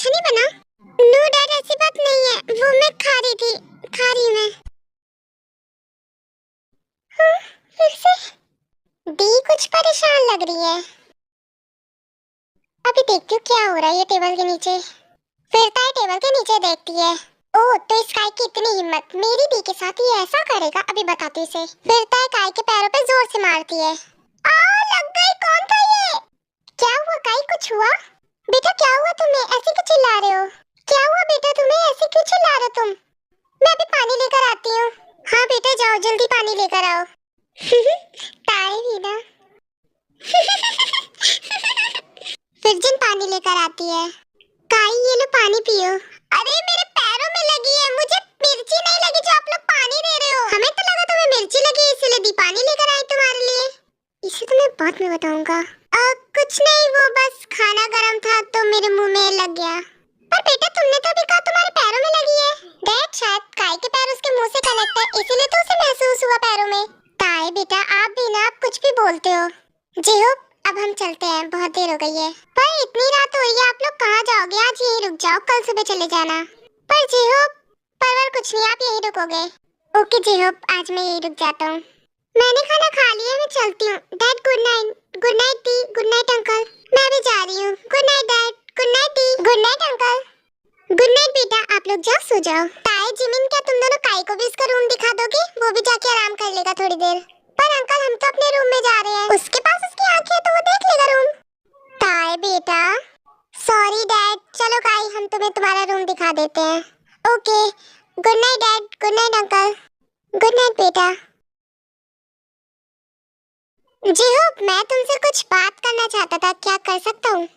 अच्छा नहीं बना? नो डैड, ऐसी बात नहीं है, वो मैं खा रही हूँ मैं। फिर से दी कुछ परेशान लग रही है। अभी देखती हूँ क्या हो रहा है ये टेबल के नीचे। फिरता है टेबल के नीचे देखती है। ओह, तो इस काय की इतनी हिम्मत, मेरी दी के साथ ये ऐसा करेगा, अभी बताती हूँ इसे। फिरता है काय के पैरों पे जोर से मारती है। आ, लग गई। कौन था ये? क्या हुआ काय, कुछ हुआ? बेटा क्या हुआ तुम्हें, ऐसे क्यों चिल्ला रहे हो? क्या हुआ बेटा तुम्हें, ऐसे क्यों चिल्ला रहे हो तुम? मैं अभी पानी लेकर आती हूँ। हाँ बेटा जाओ, जल्दी पानी लेकर आओ। ताई भी ना। फिर पानी लेकर आती है। काई ये लो पानी पियो। अरे मेरे पैरों में लगी है, मुझे मिर्ची नहीं लगी जो आप लोग पानी दे रहे हो। हमें तो लगा तुम्हें मिर्ची लगी इसलिए दी पानी लेकर आई तुम्हारे लिए। इसे तो मैं बाद में बताऊंगा। कुछ नहीं, वो बस खाना गर्म था तो मेरे मुंह में लग गया। पर बेटा तुमने तो अभी कहा तुम्हारे पैरों में लगी है। डैड शायद काय के पैर उसके मुंह से कनेक्ट है, इसीलिए तो उसे महसूस हुआ पैरों में। ताई बेटा आप भी ना, आप कुछ भी बोलते हो। जी हो, अब हम चलते हैं, बहुत देर हो गई है। पर इतनी रात हो रही है, आप लोग कहाँ जाओगे? आज यहीं रुक जाओ, कल सुबह चले जाना। पर जी हो, परवर कुछ नहीं, आप यहीं रुकोगे। ओके जी हो, आज मैं यहीं रुक जाता हूँ। मैंने खाना खा लिया, मैं चलती हूँ। Dad good night. Good night दी। Good night uncle. मैं भी जा रही हूँ। Good night dad. Good night दी। Good night uncle. Good night बेटा, आप लोग जाओ सो जाओ। ताई जिमिन, क्या तुम दोनों काई को भी इसका रूम दिखा दोगे? वो भी जाके आराम कर लेगा थोड़ी देर। पर अंकल हम तो अपने रूम में जा रहे हैं। उसके पास उसकी आंखें है तो वो देख लेगा रूम। ताई बेटा। सॉरी डैड, चलो काई हम तुम्हें तुम्हारा रूम दिखा देते हैं। Okay, good night dad. Good night uncle. Good night बेटा। जी हो, मैं तुमसे कुछ बात करना चाहता था, क्या कर सकता हूँ?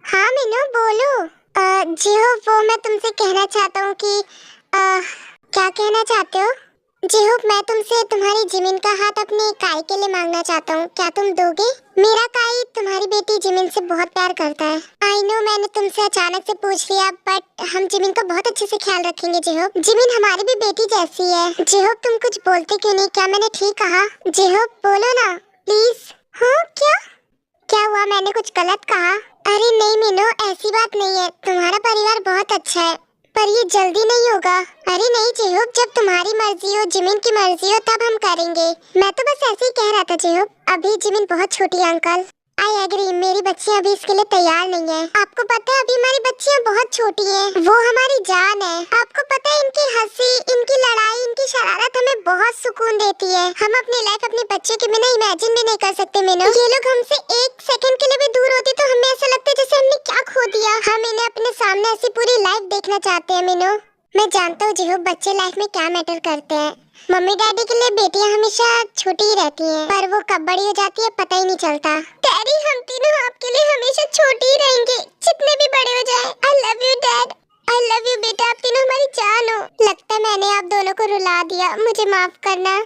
हाँ मीनू बोलो। जी हो, वो मैं तुमसे कहना चाहता हूँ कि क्या कहना चाहते हो? जी हो, मैं तुमसे तुम्हारी जिमिन का हाथ अपने काई के लिए मांगना चाहता हूँ, क्या तुम दोगे? मेरा काई तुम्हारी बेटी जिमिन से बहुत प्यार करता है। आई नो मैंने तुमसे अचानक से पूछ लिया, बट हम जिमिन का बहुत अच्छे से ख्याल रखेंगे। जी हो, जिमिन हमारी भी बेटी जैसी है। जी हो, तुम कुछ बोलते क्यों नहीं? क्या मैंने ठीक कहा? जी हो बोलो ना प्लीज। हाँ क्या हुआ, मैंने कुछ गलत कहा? अरे नहीं मीनू, ऐसी बात नहीं है, तुम्हारा परिवार बहुत अच्छा है, पर ये जल्दी नहीं होगा। अरे नहीं जेहोब, जब तुम्हारी मर्जी हो, जिमिन की मर्जी हो, तब हम करेंगे। मैं तो बस ऐसे ही कह रहा था जेहोब, अभी जिमिन बहुत छोटी है अंकल। आई एग्री, मेरी बच्चियां अभी इसके लिए तैयार नहीं है। आपको पता है अभी हमारी बच्चियां बहुत छोटी हैं, वो हमारी जान है। आपको पता है इनकी हंसी, इनकी लड़ाई, इनकी शरारत हमें बहुत सुकून देती है। हम अपनी लाइफ अपने बच्चों के बिना इमेजिन भी नहीं कर सकते मीनू। ये लोग हमसे एक सेकंड के लिए भी दूर होते तो हमें ऐसा लगता है जैसे हमने क्या खो दिया। हम इन्हें अपने सामने ऐसी पूरी लाइफ देखना चाहते हैं मीनू। मैं जानता हूँ जेहोब बच्चे लाइफ में क्या मैटर करते हैं। मम्मी डैडी के लिए बेटियां हमेशा छोटी ही रहती हैं, पर वो कब बड़ी हो जाती है पता ही नहीं चलता। डैडी हम तीनों आपके लिए हमेशा छोटी ही रहेंगे, जितने भी बड़े हो जाए। आई love you dad. I love you बेटा, आप तीनों हमारी जान हो। लगता है मैंने आप दोनों को रुला दिया, मुझे माफ करना।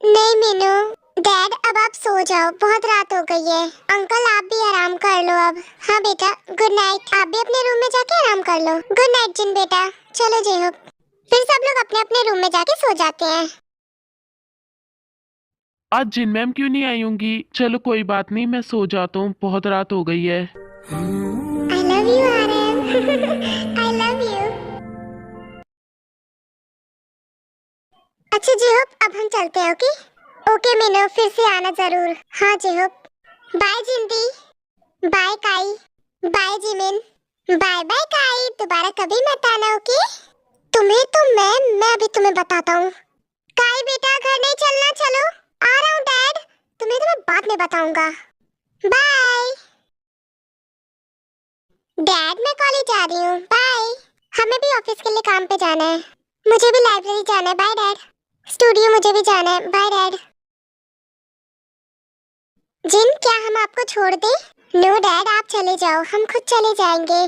नहीं मीनू। डैड अब आप सो जाओ, बहुत रात हो गई है। अंकल आप भी आराम कर लो अब। हाँ बेटा, गुड नाइट। आप भी अपने रूम में जाके आराम कर लो। गुड नाइट जिन बेटा। चलो जेहोब। फिर सब लोग अपने अपने रूम में जाके सो जाते हैं। आज जिन मैम क्यों नहीं आई होंगी? चलो कोई बात नहीं, मैं सो जाता हूँ, बहुत रात हो गई है। I love you Aarav. I love you। अच्छा जेहोब, अब हम चलते हैं। ओके ओके मीनू, फिर से आना जरूर। हाँ जेहोब। बाय जिंदी। Bye Kai. Bye Jimin. Bye bye Kai, दोबारा कभी मत आना। ओके तुम्हें तो मैं अभी तुम्हें बताता हूँ। काई बेटा घर नहीं चलना, चलो आ रहा हूँ डैड, तुम्हें तो मैं बाद में बताऊंगा। बाय डैड, मैं कॉलेज जा रही हूँ। बाय। हमें भी ऑफिस के लिए काम पे जाना है। मुझे भी लाइब्रेरी जाना है। Bye dad. स्टूडियो मुझे भी जाना है। Bye dad. जिन क्या हम आपको छोड़ दें? नो डैड, आप चले जाओ, हम खुद चले जाएंगे।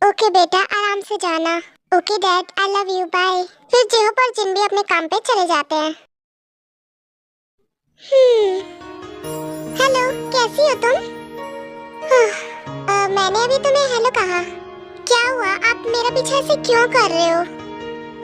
ओके बेटा, आराम से जाना। Okay dad, I love you. Bye. फिर जेहो पर जिन भी अपने काम पे चले जाते हैं। हेलो, कैसी हो तुम? मैंने अभी तुम्हें हेलो कहा। क्या हुआ, आप मेरा पीछा ऐसे क्यों कर रहे हो?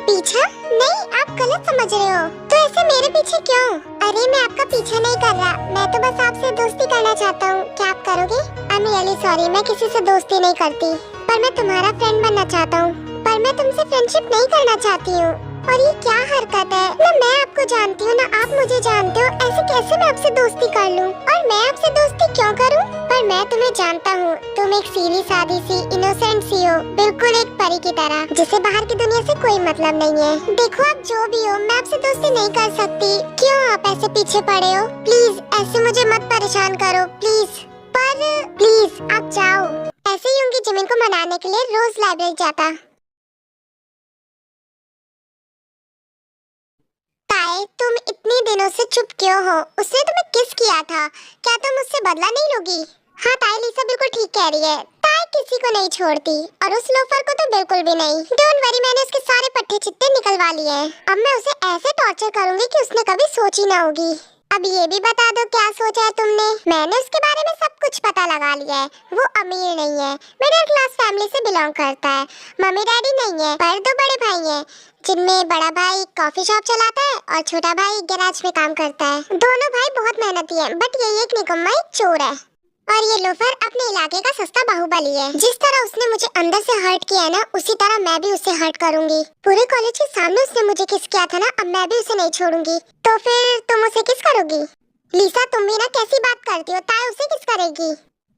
पीछा? नहीं, आप गलत समझ रहे हो। तो ऐसे मेरे पीछे क्यों? अरे मैं आपका पीछा नहीं कर रहा, मैं तो बस आपसे दोस्ती करना चाहता हूँ। क्या आप करोगे? आई एम रियली सॉरी, मैं किसी से दोस्ती नहीं करती, पर मैं तुम्हारा फ्रेंड बनना करना चाहता हूँ, पर मैं तुमसे फ्रेंडशिप नहीं करना चाहती हूँ। और ये क्या हरकत है? ना मैं आपको जानती हूँ ना आप मुझे जानते हो, ऐसे कैसे मैं आपसे दोस्ती कर लूँ? और मैं आपसे दोस्ती क्यों करूँ? पर मैं तुम्हें जानता हूँ, तुम एक सीधी सादी सी इनोसेंट सी हो, बिल्कुल एक परी की तरह, जिसे बाहर की दुनिया से कोई मतलब नहीं है। देखो आप जो भी हो, मैं आपसे दोस्ती नहीं कर सकती। क्यों आप ऐसे पीछे पड़े हो? प्लीज ऐसे मुझे मत परेशान करो प्लीज। पर प्लीज आप जाओ। ऐसे ही होंगी जिमिन को मनाने के लिए रोज लाइब्रेरी जाता। ताए, तुम इतने दिनों से चुप क्यों हो? उसने तुम्हें किस किया था? क्या तुम उससे बदला नहीं लोगी? हाँ ताए, लिसा बिल्कुल ठीक कह रही है। ताए किसी को नहीं छोड़ती और उस लोफर को तो बिल्कुल भी नहीं। डोंट वरी, मैंने उसके सारे पट्टे चिट्टे निकलवा लिए हैं। अब मैं उसे ऐसे टॉर्चर करूंगी कि उसने कभी सोची ना होगी। अब ये भी बता दो क्या सोचा है तुमने? मैंने उसके बारे में सब कुछ पता लगा लिया है। वो अमीर नहीं है, मिडिल क्लास फैमिली से बिलोंग करता है। मम्मी डैडी नहीं है, पर दो बड़े भाई हैं, जिनमें बड़ा भाई कॉफी शॉप चलाता है और छोटा भाई गैराज में काम करता है। दोनों भाई बहुत मेहनती हैं, बट ये एक निकम्मा एक चोर है। और ये लोफर अपने इलाके का सस्ता बाहुबली है। जिस तरह उसने मुझे अंदर से हर्ट किया है ना, उसी तरह मैं भी उसे हर्ट करूंगी। पूरे कॉलेज के सामने उसने मुझे किस किया था ना, अब मैं भी उसे नहीं छोड़ूंगी। तो फिर तुम उसे किस करोगी? लिसा, तुम भी ना कैसी बात करती हो? ताए उसे किस करेगी?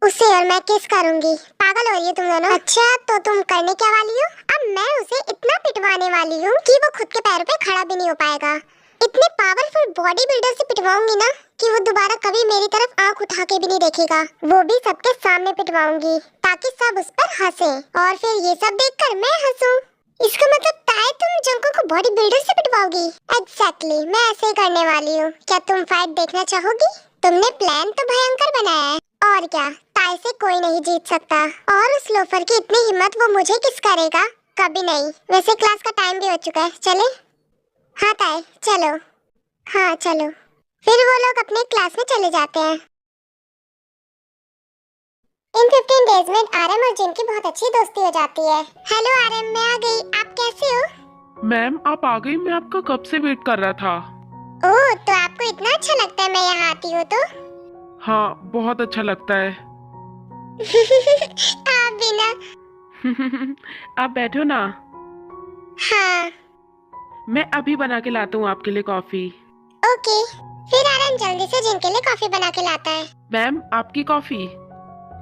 उसे और मैं किस करूंगी? पागल हो रही है तुम दोनों। अच्छा तो तुम करने क्या वाली हो? अब मैं उसे इतना पिटवाने वाली हूँ कि वो खुद के पैरों पे खड़ा भी नहीं हो पाएगा। इतने पावरफुल बॉडी बिल्डर से पिटवाऊंगी ना कि वो दोबारा कभी मेरी तरफ आंख उठा के भी नहीं देखेगा। वो भी सबके सामने पिटवाऊंगी ताकि सब उस पर हंसे और फिर ये सब देखकर मैं हंसूं। इसका मतलब ताए तुम जंको को बॉडी बिल्डर से पिटवाओगी? एग्जैक्टली, मैं ऐसे ही करने वाली हूँ। क्या तुम फाइट देखना चाहोगी? तुमने प्लान तो भयंकर बनाया है, और क्या, ताए से कोई नहीं जीत सकता। और उस लोफर की इतनी हिम्मत, वो मुझे किस करेगा? कभी नहीं। वैसे क्लास का टाइम भी हो चुका है, चले? हाँ ताए चलो। हाँ चलो। फिर वो लोग अपने क्लास में चले जाते हैं। इन 15 डेज में आरएम और जिन की बहुत अच्छी दोस्ती हो जाती है। हेलो आरएम, मैं आ गई। आप कैसे हो? मैम आप आ गई, मैं आपका कब से वेट कर रहा था। ओह, तो आपको इतना अच्छा लगता है मैं यहाँ आती हूँ तो? हाँ बहुत अच्छा लगता है। आप भी ना। आप बैठो ना। हाँ मैं अभी बना के लाता हूँ आपके लिए कॉफी। ओके। फिर आरएम जल्दी से जिन के लिए कॉफी बना के लाता है। मैम आपकी coffee.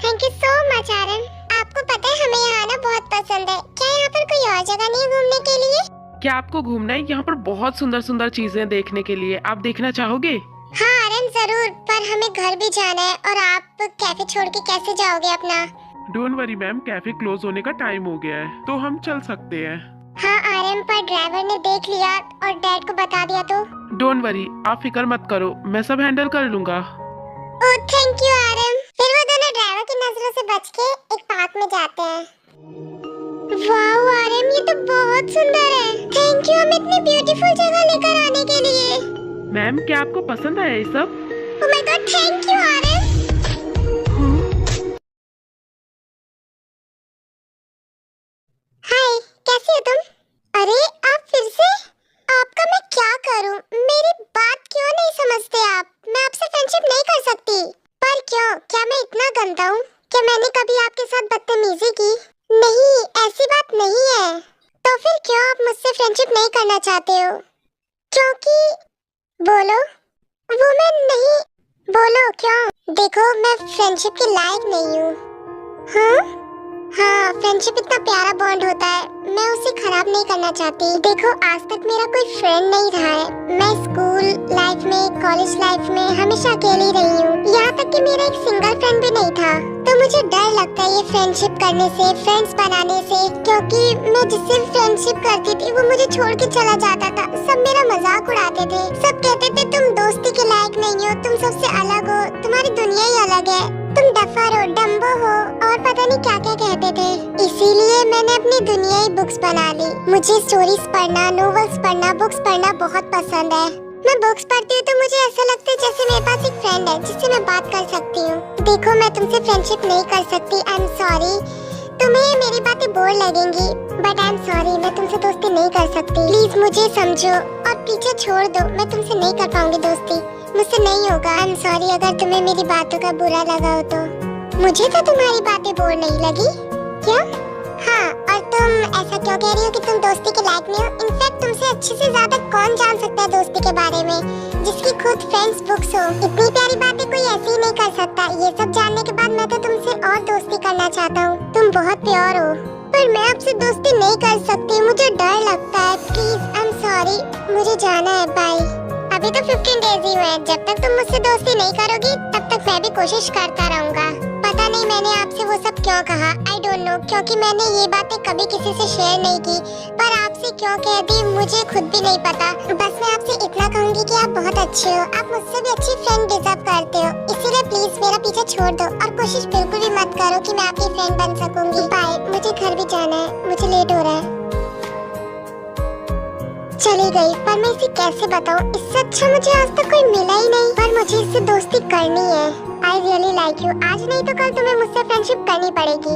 Thank you so much RM. आपको पता है हमें यहाँ आना बहुत पसंद है। क्या यहाँ पर कोई और जगह नहीं घूमने के लिए? क्या आपको घूमना है? यहाँ पर बहुत सुंदर सुंदर चीजें देखने के लिए, आप देखना चाहोगे? हाँ आरएम जरूर, पर हमें घर भी जाना है और आप कैफे छोड़ के कैसे जाओगे अपना? Don't worry ma'am, cafe close होने का टाइम हो गया है तो हम चल सकते हैं। हाँ आरएम, पर ड्राइवर ने देख लिया और डैड को बता दिया तो? डोंट वरी, आप फिक्र मत करो, मैं सब हैंडल कर लूंगा। Oh thank you RM. फिर वो दोनों ड्राइवर की नजरों से बच के एक पार्क में जाते हैं। वाओ आरएम, ये तो बहुत सुंदर है। थैंक यू हमें इतनी ब्यूटीफुल जगह लेकर आने के लिए। मैम क्या आपको पसंद आया ये सब? Oh my God, thank you RM. Hi, कैसी हो तुम? अरे आप फिर से? आपका मैं क्या करूं? मेरी बात क्यों नहीं समझते आप? मैं आपसे फ्रेंडशिप नहीं कर सकती। पर क्यों? क्या मैं इतना गंदा हूं? क्या मैंने कभी आपके साथ बदतमीजी की? नहीं, ऐसी बात नहीं है। तो फिर क्यों आप मुझसे फ्रेंडशिप नहीं करना चाहते हो? क्योंकि बोलो। वो मैं नहीं। बोलो क्यों? देखो मैं फ्रेंडशिप के लायक नहीं हूँ। हाँ हाँ, फ्रेंडशिप इतना प्यारा बॉन्ड होता है, मैं उसे खराब नहीं करना चाहती। देखो आज तक मेरा कोई फ्रेंड नहीं रहा है। मैं स्कूल लाइफ में, कॉलेज लाइफ में हमेशा अकेली रही हूँ। यहाँ तक कि मेरा एक सिंगल फ्रेंड भी नहीं था। तो मुझे डर लगता है ये फ्रेंडशिप करने से, फ्रेंड्स बनाने से, क्योंकि मैं जिससे फ्रेंडशिप करती थी वो मुझे छोड़ के चला जाता था। सब मेरा मजाक उड़ाते थे। सब कहते थे तुम दोस्ती के लायक नहीं हो, तुम सबसे अलग हो, तुम्हारी दुनिया ही अलग है, तुम डफर हो, डम्बो हो और पता नहीं क्या क्या कहते थे। इसीलिए मैंने अपनी दुनिया ही बुक्स बना ली। मुझे स्टोरीज पढ़ना, नॉवेल्स पढ़ना, बुक्स पढ़ना बहुत पसंद है। मैं बुक्स पढ़ती हूँ तो मुझे ऐसा लगता है जैसे मेरे पास एक फ्रेंड है जिससे मैं बात कर सकती हूँ। देखो मैं तुमसे फ्रेंडशिप नहीं कर सकती, आई एम सॉरी। तुम्हें मेरी बातें बोर लगेंगी, बट आई एम सॉरी, मैं तुमसे दोस्ती नहीं कर सकती। प्लीज मुझे समझो और पीछे छोड़ दो, मैं तुमसे नहीं कर पाऊंगी दोस्ती, मुझसे नहीं होगा। आई एम सॉरी अगर तुम्हें मेरी बातों का बुरा लगा हो तो। मुझे तो तुम्हारी बातें बोर नहीं लगी। क्या? हाँ, और तुम ऐसा क्यों कह रही हो कि तुम दोस्ती के लायक नहीं हो? इनफैक्ट तुमसे अच्छे से ज्यादा कौन जान सकता है दोस्ती के बारे में, जिसकी खुद फ्रेंड्स बुक्स हो। इतनी प्यारी बातें कोई ऐसे ही नहीं कर सकता। ये सब जानने के बाद मैं तो तुमसे और दोस्ती करना चाहता हूँ। तुम बहुत प्योर हो, पर मैं आपसे दोस्ती नहीं कर सकती, मुझे डर लगता है। प्लीज आई एम सॉरी, मुझे जाना है, बाय। अभी तो 15 डेज ही हुए हैं। जब तक तुम मुझसे दोस्ती नहीं करोगी तब तक मैं भी कोशिश करता रहूंगा। पता नहीं मैंने आपसे वो सब क्यों कहा, आई डोंट नो, क्योंकि मैंने ये बातें कभी किसी से शेयर नहीं की। पर आपसे क्यों कह दी मुझे खुद भी नहीं पता। बस मैं आपसे इतना कहूंगी कि आप बहुत अच्छे हो, आप मुझसे भी अच्छी फ्रेंड डिजर्व करते हो। इसीलिए प्लीज मेरा पीछा छोड़ दो और कोशिश बिल्कुल भी मत करो कि मैं आपकी फ्रेंड बन सकूंगी। बाय, मुझे घर भी जाना है, मुझे लेट हो रहा है। चली गई, पर मैं इसे कैसे बताऊं? इससे अच्छा मुझे आज तक कोई मिला ही नहीं, पर मुझे इससे दोस्ती करनी है। I really like you. आज नहीं तो कल तुम्हें मुझसे फ्रेंडशिप करनी पड़ेगी।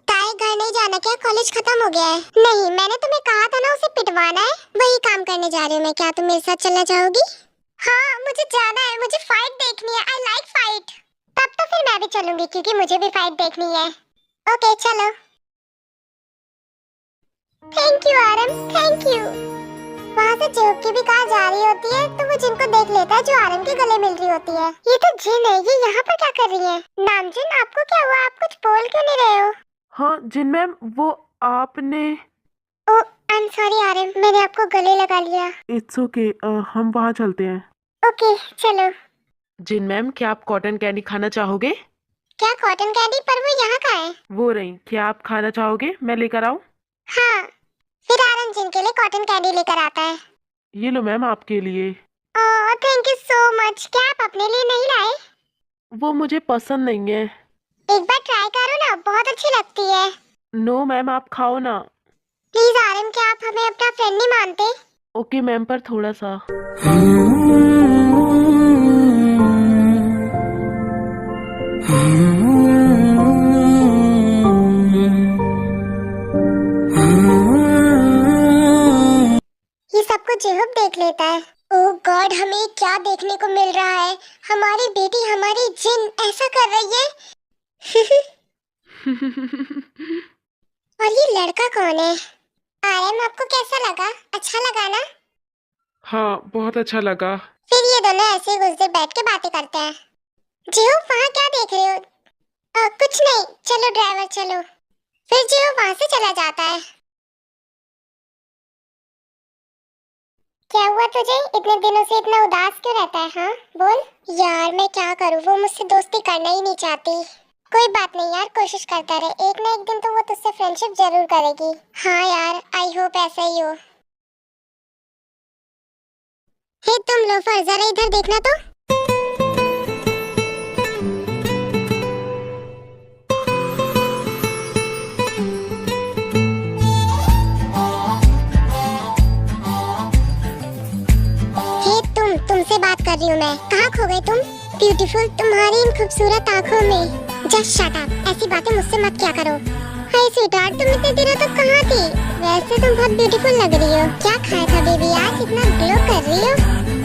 ताए घर नहीं जाना क्या? कॉलेज खत्म हो गया है? नहीं, मैंने तुम्हें कहा था ना उसे पिटवाना है, वही काम करने जा रही हूँ मैं। क्या तुम मेरे साथ चलना चाहोगी? हाँ, मुझे जाना है, मुझे फाइट देखनी है। I like fight. तब तो फिर मैं भी चलूंगी क्योंकि मुझे भी फाइट देखनी है। ओके चलो। Thank you RM, thank you. वहाँ से जेब की भी कार जा रही होती है तो वो जिनको देख लेता है जो आरम के गले मिल रही होती है। ये तो जिन है, ये यहाँ पर क्या कर रही है? नामजिन, आपको क्या हुआ? आप कुछ बोल क्यों नहीं रहे हो? हाँ जिन मैम, वो आपने। ओ आई एम सॉरी आरम, मैंने आपको गले लगा लिया। इट्स ओके, हम वहाँ चलते हैं। ओके चलो। जिन मैम, क्या आप कॉटन कैंडी खाना चाहोगे? क्या कॉटन कैंडी? पर वो यहाँ का है। वो रही, क्या आप खाना चाहोगे? मैं लेकर आऊँ? हाँ, फिर आरम जिन के लिए कॉटन कैंडी लेकर आता है। ये लो मैम, आपके लिए। Oh thank you so much. क्या आप अपने लिए नहीं लाए? वो मुझे पसंद नहीं है। एक बार ट्राई करो ना, बहुत अच्छी लगती है। नो मैम, आप खाओ ना। प्लीज आरम, क्या आप हमें अपना फ्रेंड नहीं मानते? ओके मैम, पर थोड़ा सा। ये सब कुछ जेहूब देख लेता है। ओह गॉड, हमें क्या देखने को मिल रहा है? हमारी बेटी, हमारी जिन ऐसा कर रही है। और ये लड़का कौन है? आरम, आपको कैसा लगा? अच्छा लगा ना? हाँ, बहुत अच्छा लगा। फिर ये दोनों ऐसे ही कुछ देर बैठ के बातें करते हैं। जेहूब, वहाँ क्या देख रहे हो? कुछ नहीं, चलो ड्राइवर चलो। फिर जेहूब वहाँ से चला जाता है। क्या हुआ तुझे? इतने दिनों से इतना उदास क्यों रहता है? हाँ बोल। यार मैं क्या करूँ, वो मुझसे दोस्ती करना ही नहीं चाहती। कोई बात नहीं यार, कोशिश करता रहे, एक ना एक दिन तो वो तुझसे फ्रेंडशिप जरूर करेगी। हाँ यार, आई होप ऐसा ही हो। हे तुम लोफर, जरा इधर देखना तो। तुमसे बात कर रही हूँ मैं। कहाँ खो गए तुम? ब्यूटीफुल, तुम्हारी इन खूबसूरत आँखों में। जस्ट शट अप, ऐसी बातें मुझसे मत क्या करो। हाय स्वीटहार्ट, तुम इतने दिनों तक कहाँ थी? वैसे तुम बहुत ब्यूटीफुल लग रही हो। क्या खाया था बेबी आज, इतना ग्लो कर रही हो?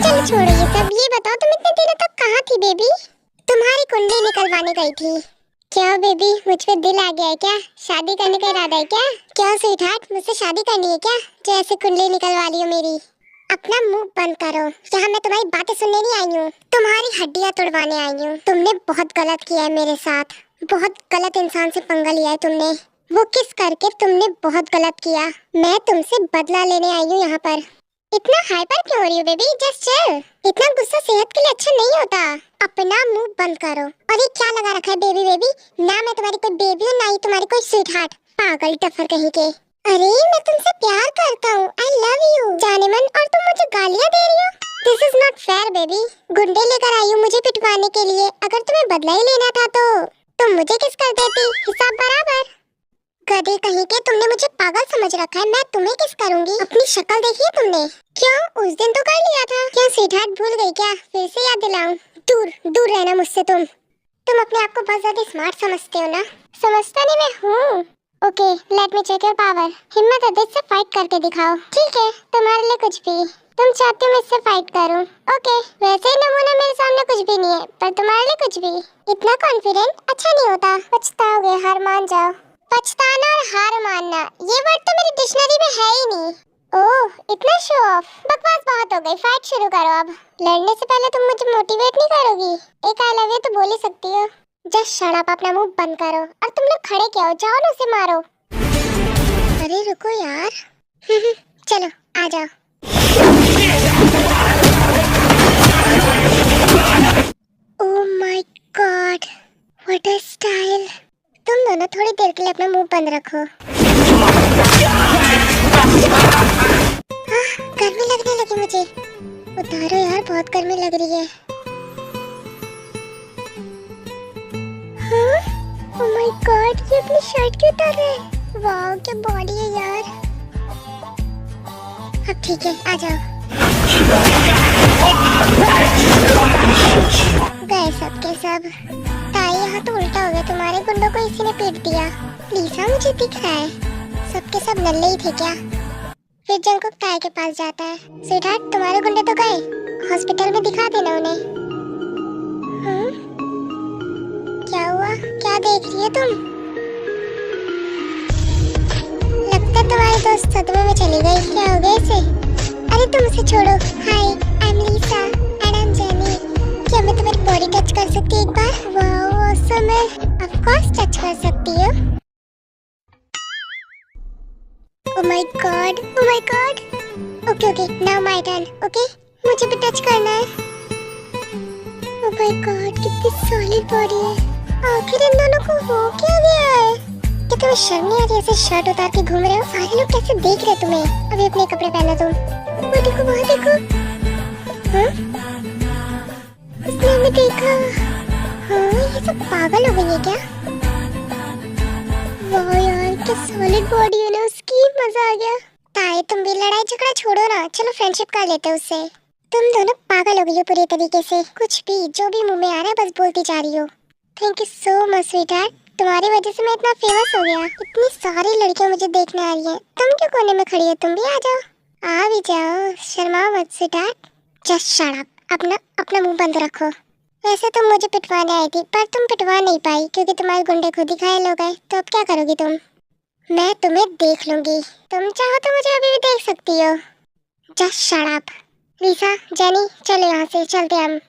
चलो छोड़ो ये सब, ये बताओ तुम इतने दिनों तक कहाँ थी बेबी? तुम्हारी कुंडली निकलवाने गई थी। क्या बेबी, मुझ पे दिल आ गया है क्या? शादी करने का इरादा है क्या? क्या स्वीटहार्ट, मुझसे शादी करनी है क्या, जो ऐसे कुंडली निकलवा रही हो मेरी? अपना मुंह बंद करो, यहाँ मैं तुम्हारी बातें सुनने नहीं आई हूँ, तुम्हारी हड्डियाँ तोड़वाने आई हूँ। तुमने बहुत गलत किया है मेरे साथ, बहुत गलत इंसान से पंगा लिया है तुमने। वो किस करके तुमने बहुत गलत किया। मैं तुमसे बदला लेने आई हूँ यहाँ पर। इतना हाइपर क्यों हो रही हो बेबी? Just chill. इतना गुस्सा सेहत के लिए अच्छा नहीं होता। अपना मुंह बंद करो। और ये क्या लगा रखा है बेबी बेबी? ना मैं तुम्हारी कोई बेबी हूँ, ना ही तुम्हारी कोई स्वीटहार्ट। पागल टफर कहीं के। अरे मैं तुमसे प्यार करता हूँ, आई लव यू जाने मन, और तुम मुझे गालियाँ दे रही हो? This is not fair baby. गुंडे लेकर आई हूँ मुझे पिटवाने के लिए। अगर तुम्हें बदला ही लेना था तो तुम मुझे किस कर देती, हिसाब बराबर। गधे कहीं के, तुमने मुझे पागल समझ रखा है, मैं तुम्हें किस करूंगी? अपनी शक्ल देखी है तुमने? क्यों, उस दिन तो कर लिया था। क्या स्वीटहार्ट भूल गई क्या? फिर से याद दिलाऊं? दूर दूर रहना मुझसे। तुम अपने आप को बहुत ज्यादा स्मार्ट समझते हो ना? समझता नहीं मैं हूँ। Okay, let me check your power. हिम्मत है तो इससे फाइट करके दिखाओ। ठीक है, तुम्हारे लिए कुछ भी। तुम चाहते हो मैं इससे फाइट करूं? ओके, वैसे ही नमूना मेरे सामने कुछ भी नहीं है, पर तुम्हारे लिए कुछ भी। इतना कॉन्फिडेंट अच्छा नहीं होता। पछताओगे, हार मान जाओ। पछताना और और हार मानना, ये वर्ड तो मेरी डिक्शनरी में है ही नहीं। ओह, इतना शो ऑफ। बकवास बहुत हो गई, फाइट शुरू करो अब। लड़ने से पहले तुम मुझे मोटिवेट नहीं करोगी? एक आई लव यू तो बोल ही सकती हो। जस्ट शट अप, अपना मुंह बंद करो। और तुम लोग खड़े क्या हो, जाओ ना उसे मारो। अरे रुको यार। चलो आ जाओ। ओह my God, what a style. तुम दोनों थोड़ी देर के लिए अपना मुंह बंद रखो। गर्मी लगने लगी मुझे। उतारो यार, बहुत गर्मी लग रही है। हाँ? ओह माय गॉड, ये अपनी शर्ट क्यों उतार रहा है? वाह क्या बॉडी है यार। अब ठीक है, आ जाओ। गए सब के सब। ताई, यहाँ तो उल्टा हो गया, तुम्हारे गुंडों को इसी ने पीट दिया। लीसा, मुझे दिख रहा है सबके सब नल्ले ही थे क्या? फिर जंकुक ताई के पास जाता है। स्वीटहार्ट, तुम्हारे गुंडे तो गए, हॉस्पिटल में दिखा देना उन्हें। क्या हुआ, क्या देख रही है तुम? लगता है तुम्हारी दोस्त सदमे में चली गई। क्या हो गया इसे? अरे तुम उसे छोड़ो। Hi, I am Lisa and I am Jenny. क्या मैं तुम्हारी बॉडी टच कर सकती हूँ एक बार? वाओ ऑसम है। ऑफ कोर्स टच कर सकती हो। Oh my god, oh my god. Okay, okay, now my turn. Okay, मुझे भी टच करना है। Oh my god, कितनी सॉलिड बॉडी है। आखिर इन दोनों को हो क्या गया है? क्या तुम्हें शर्म नहीं आ रही ऐसे शर्ट उतार के घूम रहे हो? सारे लोग कैसे देख रहे तुम्हें? अभी अपने कपड़े पहना तुम। वो देखो, वहाँ देखो। हाँ? उसने हमें देखा। हाँ, ये सब पागल हो गई है क्या? वाह यार, क्या सॉलिड बॉडी है ना उसकी, मजा आ गया। ताई, तुम भी लड़ाई झगड़ा छोड़ो ना, चलो फ्रेंडशिप कर लेते हैं उससे। तुम दोनों पागल हो गई हो पूरी तरीके से। कुछ भी, जो भी मुंह में आ रहा है बस बोलती जा रही हो। Thank you so much sweetheart, तुम्हारी वजह से मैं इतना फेमस हो गया। इतनी सारी लड़कियां मुझे देखने आ रही हैं। तुम क्यों कोने में खड़ी हो? तुम भी आ जाओ। आ भी जाओ, शर्माओ मत स्वीटहार्ट। जस्ट शट अप, अपना मुंह बंद रखो। वैसे तुम मुझे पिटवाने आई थी, पर तुम पिटवा नहीं पाई क्योंकि तुम्हारे गुंडे खुद ही घायल हो गए। तो अब क्या करोगी तुम? मैं तुम्हें देख लूंगी। तुम चाहो तो मुझे अभी भी देख सकती हो। Just shut up. Lisa, Jenny, चलो यहाँ से, चलते हम।